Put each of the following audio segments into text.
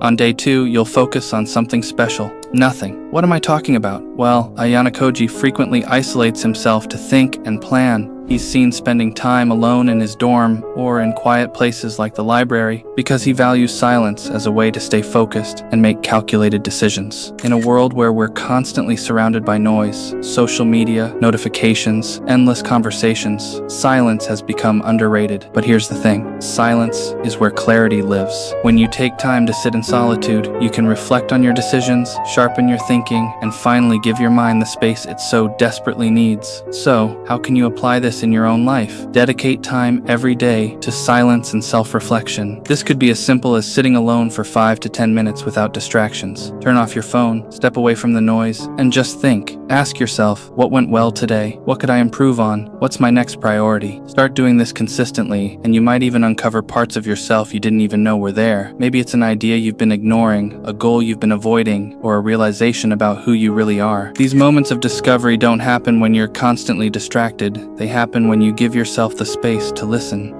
On day 2, you'll focus on something special. Nothing. What am I talking about? Well, Ayanakoji frequently isolates himself to think and plan. He's seen spending time alone in his dorm or in quiet places like the library because he values silence as a way to stay focused and make calculated decisions. In a world where we're constantly surrounded by noise, social media, notifications, endless conversations, silence has become underrated. But here's the thing, silence is where clarity lives. When you take time to sit in solitude, you can reflect on your decisions, sharpen your thinking, and finally give your mind the space it so desperately needs. So, how can you apply this in your own life? Dedicate time every day to silence and self-reflection. This could be as simple as sitting alone for 5 to 10 minutes without distractions. Turn off your phone, step away from the noise, and just think. Ask yourself, what went well today? What could I improve on? What's my next priority? Start doing this consistently, and you might even uncover parts of yourself you didn't even know were there. Maybe it's an idea you've been ignoring, a goal you've been avoiding, or a realization about who you really are. These moments of discovery don't happen when you're constantly distracted. They happen when you give yourself the space to listen.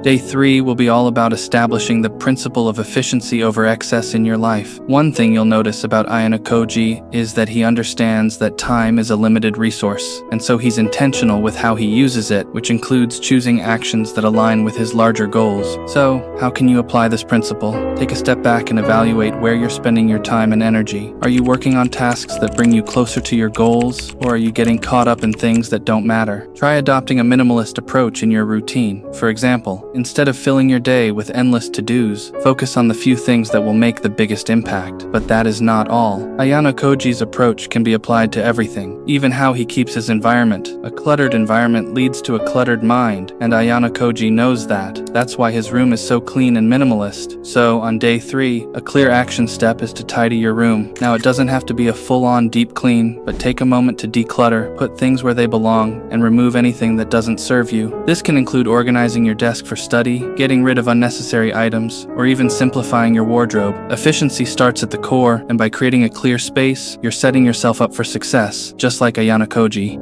Day 3 will be all about establishing the principle of efficiency over excess in your life. One thing you'll notice about ayanakoji is that he understands that time is a limited resource, and so he's intentional with how he uses it, which includes choosing actions that align with his larger goals. So, how can you apply this principle? Take a step back and evaluate where you're spending your time and energy. Are you working on tasks that bring you closer to your goals, or are you getting caught up in things that don't matter? Try adopting a minimalist approach in your routine. For example, instead of filling your day with endless to-dos, focus on the few things that will make the biggest impact. But that is not all. Ayanakoji's approach can be applied to everything, even how he keeps his environment. A cluttered environment leads to a cluttered mind, and Ayanakoji knows that. That's why his room is so clean and minimalist. So, on day 3, a clear action step is to tidy your room. Now, it doesn't have to be a full-on deep clean, but take a moment to declutter, put things where they belong, and remove anything that doesn't serve you. This can include organizing your desk for study, getting rid of unnecessary items, or even simplifying your wardrobe. Efficiency starts at the core, and by creating a clear space, you're setting yourself up for success, just like Ayanakoji.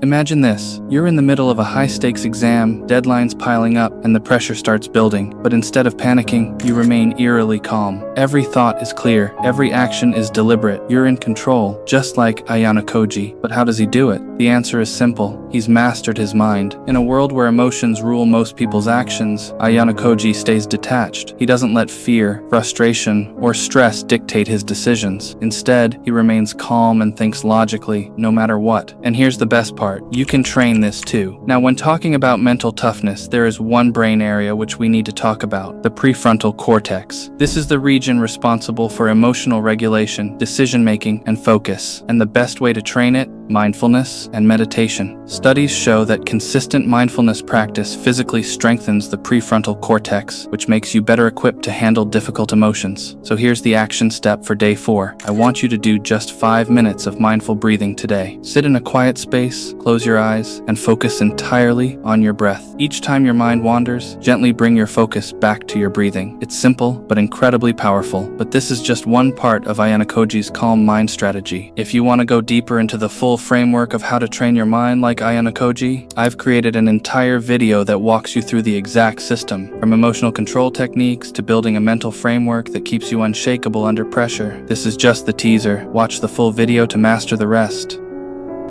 Imagine this. You're in the middle of a high-stakes exam, deadlines piling up, and the pressure starts building. But instead of panicking, you remain eerily calm. Every thought is clear. Every action is deliberate. You're in control, just like Ayanakoji. But how does he do it? The answer is simple. He's mastered his mind. In a world where emotions rule most people's actions, Ayanakoji stays detached. He doesn't let fear, frustration, or stress dictate his decisions. Instead, he remains calm and thinks logically, no matter what. And here's the best part. You can train this too. Now, when talking about mental toughness, there is one brain area which we need to talk about, the prefrontal cortex. This is the region responsible for emotional regulation, decision-making, and focus. And the best way to train it? Mindfulness and meditation. Studies show that consistent mindfulness practice physically strengthens the prefrontal cortex, which makes you better equipped to handle difficult emotions. So here's the action step for day 4. I want you to do just 5 minutes of mindful breathing today. Sit in a quiet space, close your eyes, and focus entirely on your breath. Each time your mind wanders, gently bring your focus back to your breathing. It's simple, but incredibly powerful. But this is just one part of Ayanakoji's calm mind strategy. If you want to go deeper into the full framework of how to train your mind like Ayanakoji, I've created an entire video that walks you through the exact system, from emotional control techniques to building a mental framework that keeps you unshakable under pressure. This is just the teaser. Watch the full video to master the rest.